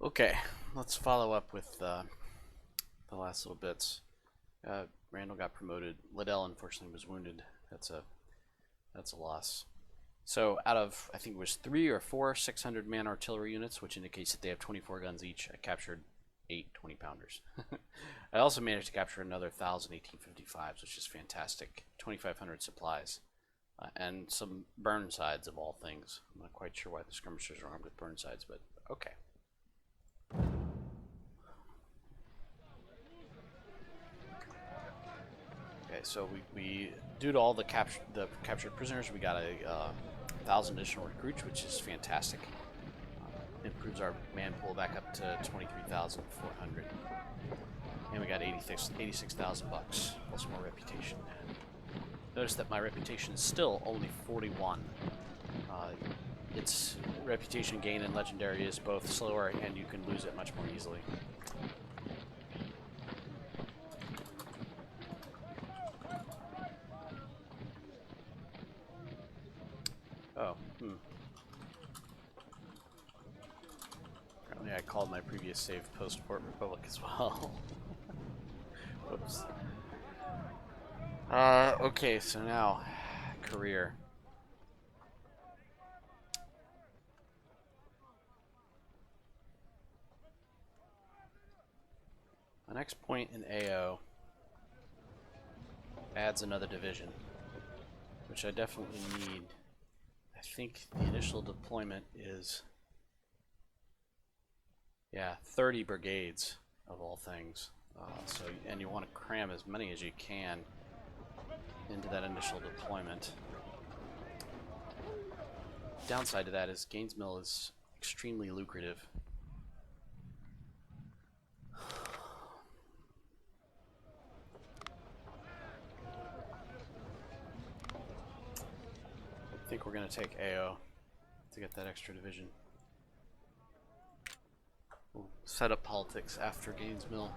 Okay, let's follow up with the last little bits. Randall got promoted. Liddell unfortunately was wounded. That's a loss. So out of, I think it was 3 or 4 600-man artillery units, which indicates that they have 24 guns each, I captured 8 20-pounders. I also managed to capture another 1,000 1855s, which is fantastic. 2,500 supplies. And some Burnsides of all things. I'm not quite sure why the skirmishers are armed with Burnsides, but okay. Okay, so we due to all the captured prisoners, we got a 1,000 additional recruits, which is fantastic. Improves our man pool back up to 23,400, and we got 86,000 bucks plus more reputation. Notice that my reputation is still only 41. Its reputation gain in legendary is both slower, and you can lose it much more easily. Oh, Apparently I called my previous save post-Port Republic as well. Whoops. Okay, so now, career. The next point in AO adds another division, which I definitely need. I think the initial deployment is, yeah, 30 brigades of all things. And you want to cram as many as you can into that initial deployment. Downside to that is Gaines Mill is extremely lucrative. I think we're going to take AO to get that extra division. We'll set up politics after Gaines Mill.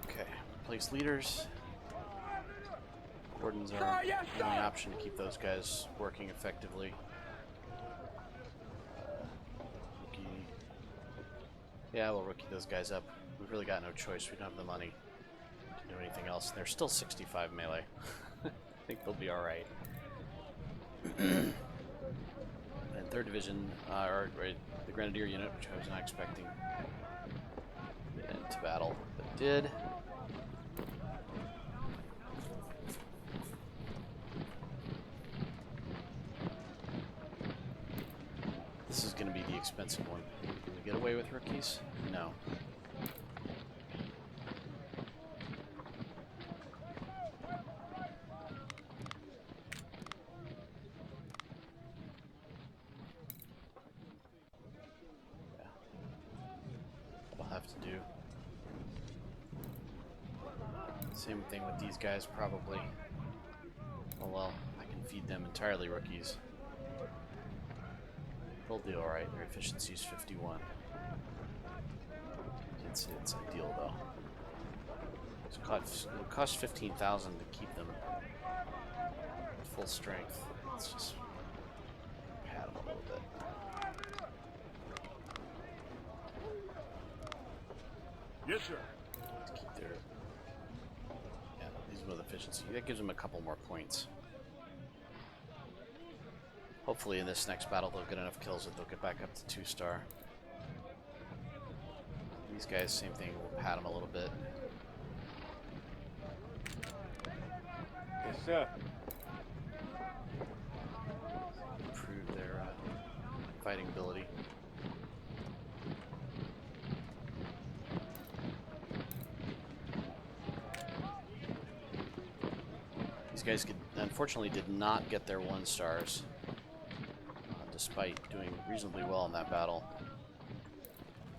Okay, place leaders. Gordons are the only option to keep those guys working effectively. Rookie. Yeah, we'll rookie those guys up. We've really got no choice. We don't have the money to do anything else. They're still 65 melee. I think they'll be alright. And 3rd Division, the Grenadier unit, which I was not expecting to get into battle, but did. This is going to be the expensive one. Can we get away with rookies? No. Yeah. We'll have to do. Same thing with these guys, probably. Oh well, I can feed them entirely rookies. They'll do alright. Their efficiency is 51. It's ideal though. It'll cost 15,000 to keep them at full strength. Let's just pad them a little bit. Yes, sir. To keep their these with efficiency. That gives them a couple more points. Hopefully in this next battle they'll get enough kills that they'll get back up to 2-star. These guys, same thing, we'll pad them a little bit. Yes, sir. Improve their fighting ability. These guys unfortunately did not get their 1-stars. Despite doing reasonably well in that battle,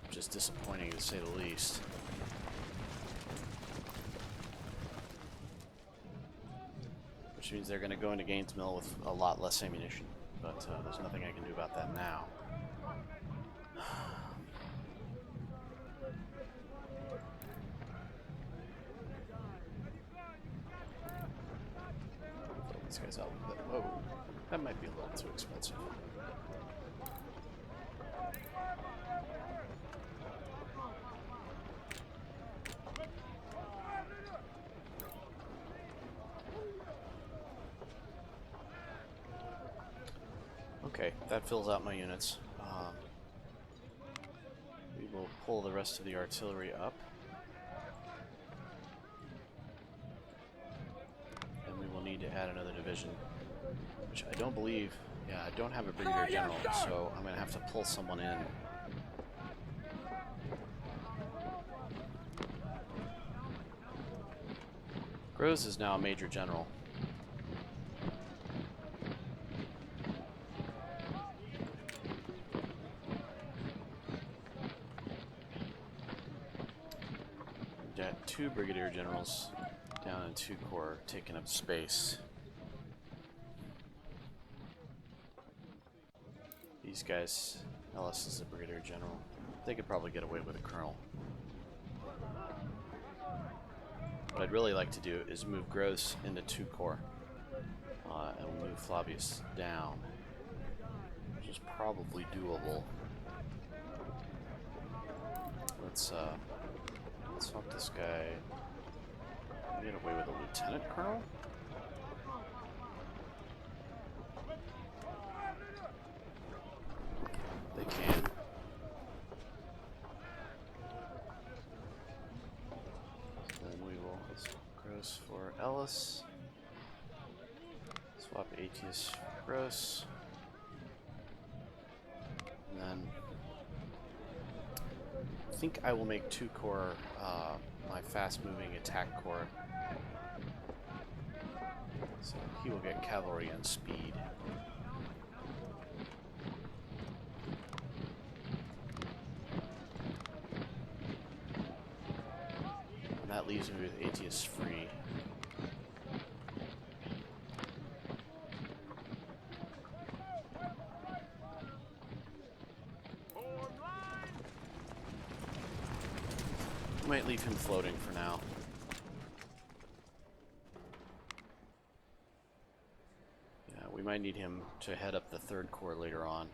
which is disappointing to say the least. Which means they're going to go into Gaines Mill with a lot less ammunition, but there's nothing I can do about that now. These guys out a bit. Whoa, that might be a little too expensive. Okay, that fills out my units. We will pull the rest of the artillery up. And we will need to add another division, which I don't believe... Yeah, I don't have a brigadier general, so I'm going to have to pull someone in. Groves is now a major general. We've got 2 brigadier generals down in 2 corps taking up space. These guys, Ellis is a brigadier general. They could probably get away with a colonel. What I'd really like to do is move Gross into 2 corps and move Flavius down, which is probably doable. Let's swap this guy. Can we get away with a lieutenant colonel? They can. Then we will Gross for Ellis. Swap Aetius for Gross. And then I think I will make 2 corps my fast-moving attack corps. So he will get cavalry and speed. And that leaves me with Aetius free. Might leave him floating for now. Yeah, we might need him to head up the 3rd corps later on.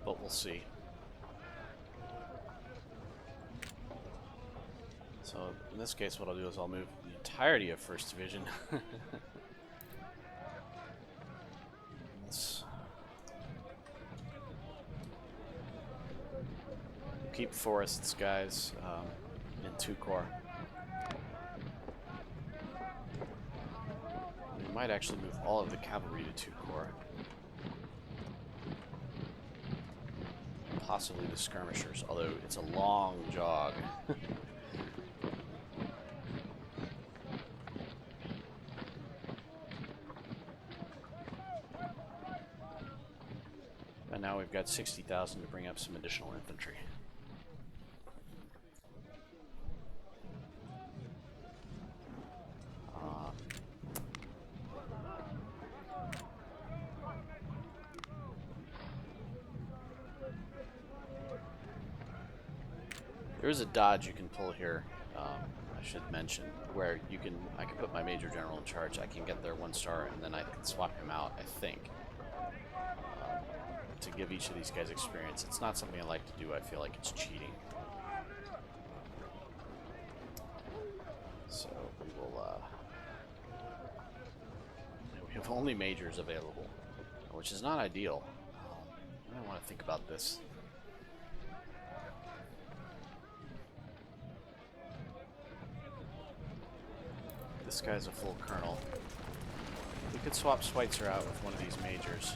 But we'll see. So in this case, what I'll do is I'll move the entirety of 1st Division. Let's keep forests, guys, in 2 corps. We might actually move all of the cavalry to 2 corps. Possibly the skirmishers, although it's a long jog. And now we've got 60,000 to bring up some additional infantry. There is a dodge you can pull here, I should mention, where I can put my major general in charge. I can get their 1 star, and then I can swap him out, I think, to give each of these guys experience. It's not something I like to do. I feel like it's cheating. So we will, we have only majors available, which is not ideal. I don't want to think about this. This guy's a full colonel. We could swap Schweitzer out with one of these majors.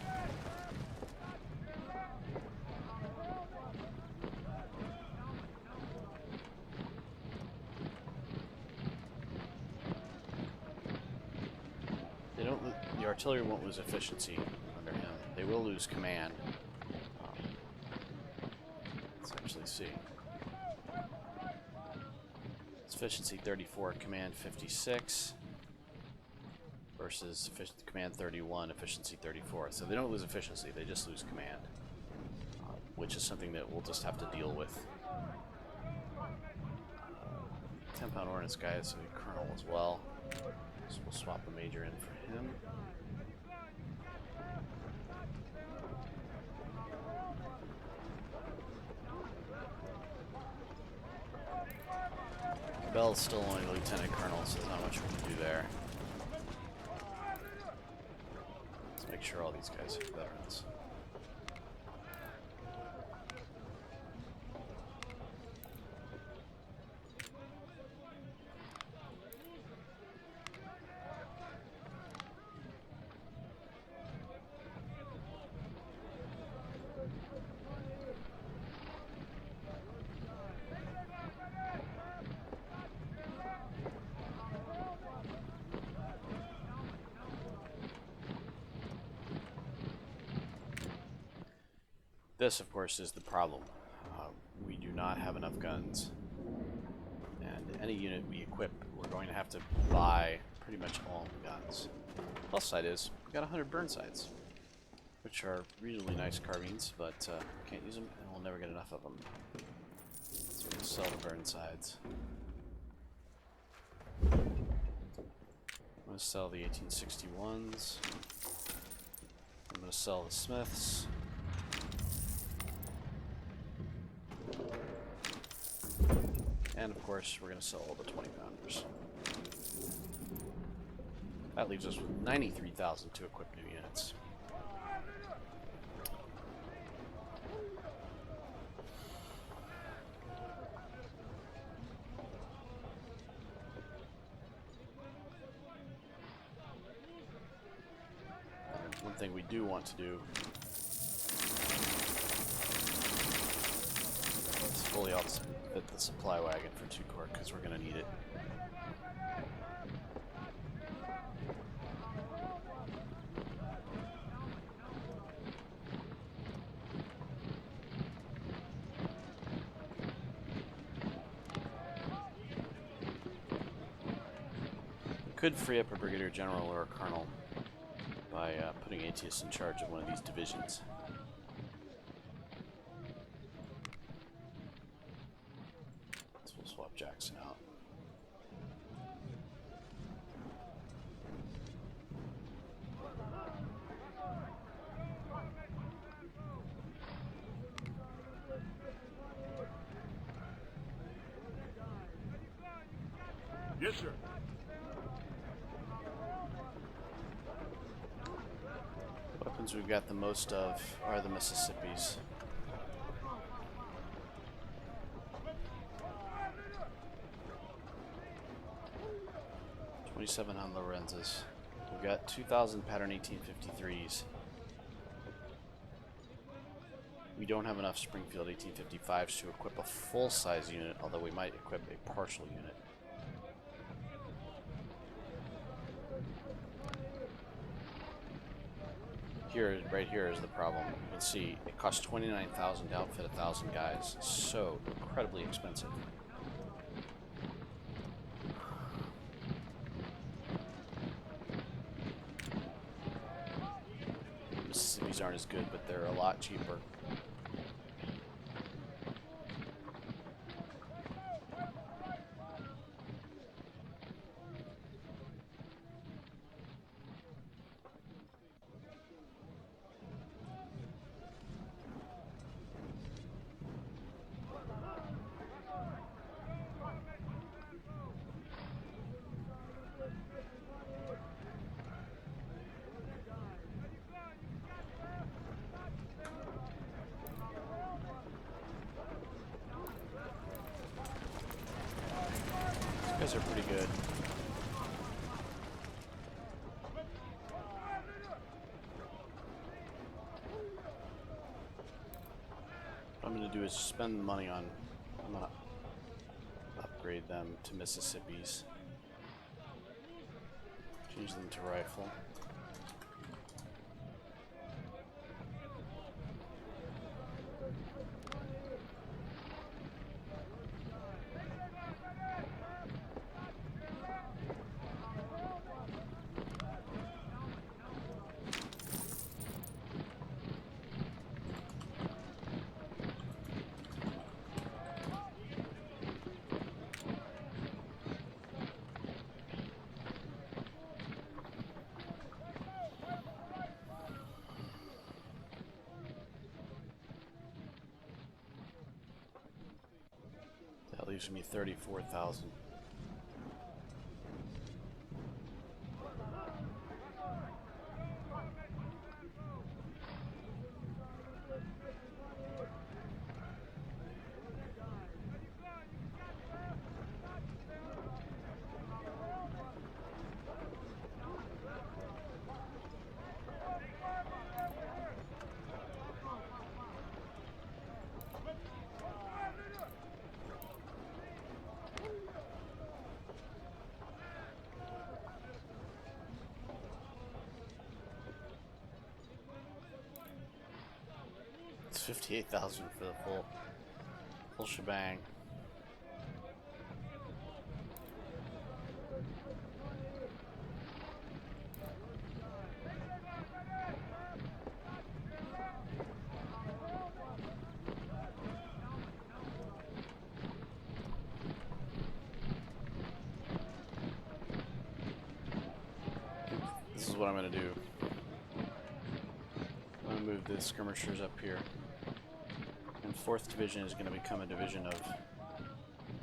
The artillery won't lose efficiency under him. They will lose command. Let's actually see. Efficiency 34, command 56 versus command 31, efficiency 34. So they don't lose efficiency, they just lose command, which is something that we'll just have to deal with. 10-pound ordnance guy is a colonel as well. So we'll swap the major in for him. Bell's still only lieutenant colonel, so there's not much we can do there. Let's make sure all these guys are veterans. This, of course, is the problem. We do not have enough guns. And any unit we equip, we're going to have to buy pretty much all the guns. Plus side is, we got 100 Burnsides, which are reasonably nice carbines, but can't use them, and we'll never get enough of them. So we'll sell the Burnsides. I'm going to sell the 1861s. I'm going to sell the Smiths. And of course, we're going to sell all the 20-pounders. That leaves us with 93,000 to equip new units. And one thing we do want to do is fully outfit the supply wagon for 2 Corps, because we're going to need it. Could free up a brigadier general or a colonel by putting ATS in charge of one of these divisions. So we'll swap Jackson out. Yes, sir. Weapons we've got the most of are the Mississippis. $27 on Lorenzas. We've got 2,000 pattern 1853s. We don't have enough Springfield 1855s to equip a full-size unit, although we might equip a partial unit. Here, right here is the problem. You can see it costs $29,000 to outfit 1,000 guys. So incredibly expensive. Mississippis aren't as good, but they're a lot cheaper. These guys are pretty good. What I'm going to do is spend the money on, I'm going to upgrade them to Mississippis. Change them to rifle. leaves me 34,000. It's 58,000 for the full shebang. This is what I'm going to do. I'm going to move the skirmishers up here. And 4th Division is going to become a division of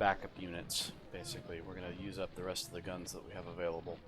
backup units, basically. We're going to use up the rest of the guns that we have available.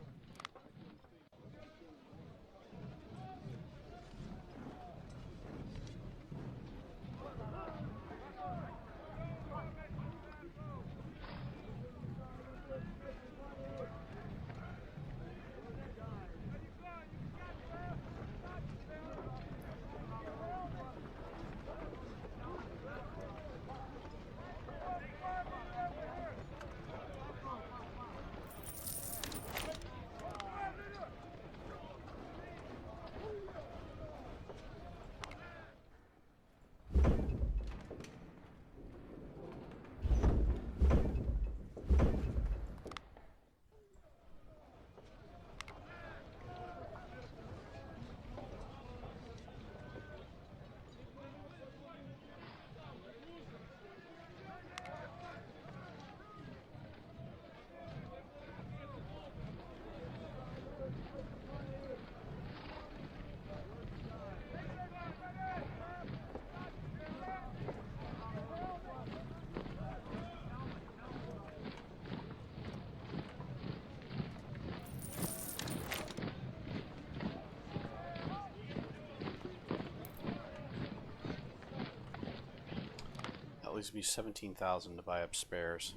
That leaves me 17,000 to buy up spares.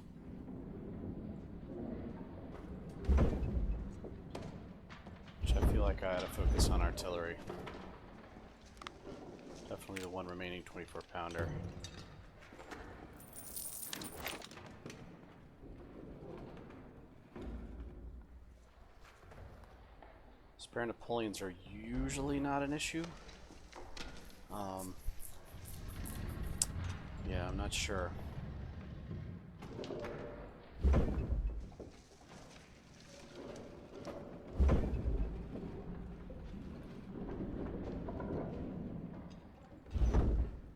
Which I feel like I ought to focus on artillery. Definitely the one remaining 24-pounder. Spare Napoleons are usually not an issue. Yeah, I'm not sure.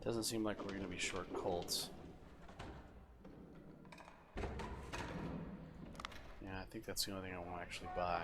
Doesn't seem like we're going to be short Colts. Yeah, I think that's the only thing I want to actually buy.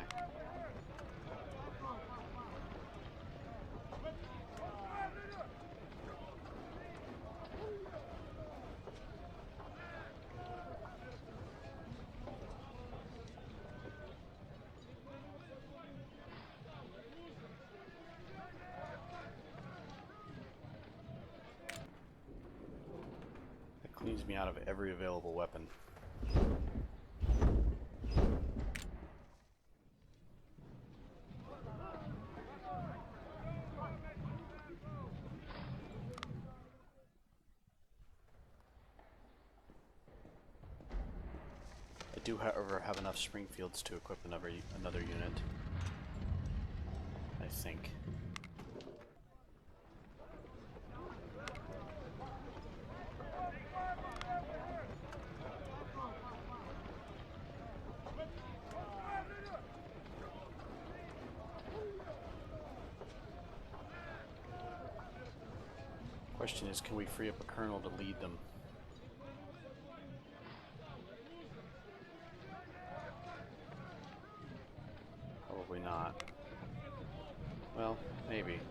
That cleans me out of every available weapon. I do, however, have enough Springfields to equip another unit. I think. Question is, can we free up a colonel to lead them? Probably not. Well, maybe.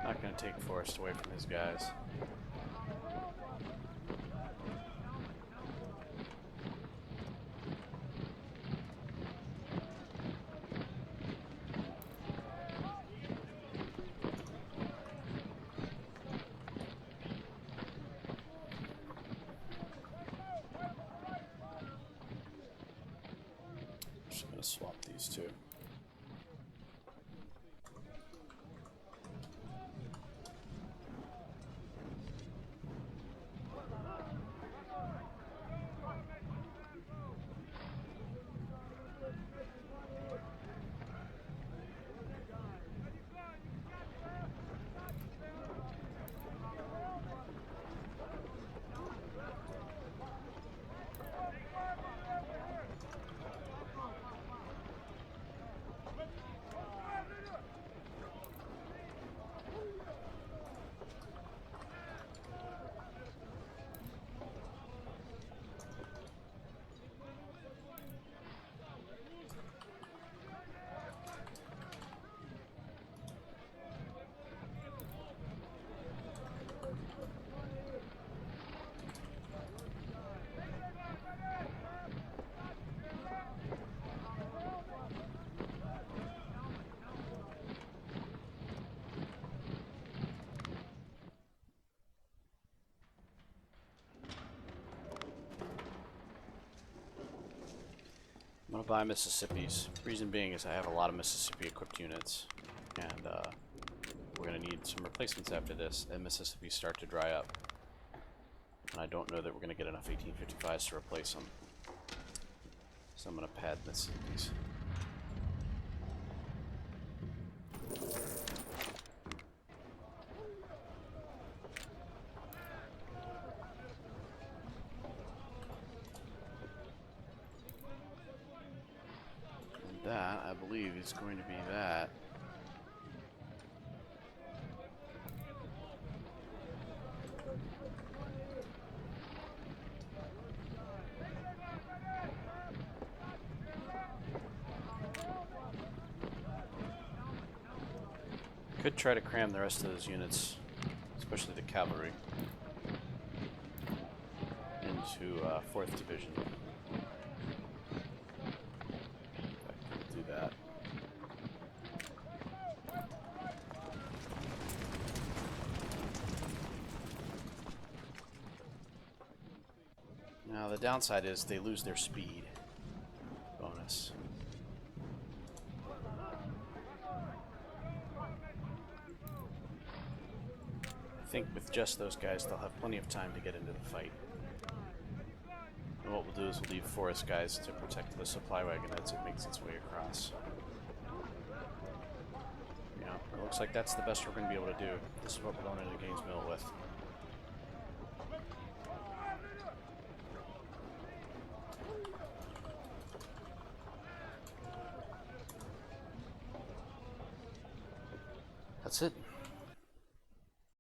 Not going to take Forrest away from his guys. Just gonna swap these two. I'm gonna buy Mississippi's. Reason being is I have a lot of Mississippi equipped units, and we're gonna need some replacements after this, and Mississippi start to dry up. And I don't know that we're gonna get enough 1855s to replace them. So I'm gonna pad Mississippi's. That, I believe, is going to be that. Could try to cram the rest of those units, especially the cavalry, into 4th Division. Do that. Now the downside is they lose their speed bonus. I think with just those guys they'll have plenty of time to get into the fight. And what we'll do is we'll leave Forrest guys to protect the supply wagon as it makes its way across. Yeah, it looks like that's the best we're going to be able to do. This is what we're going into Gaines Mill with. That's it.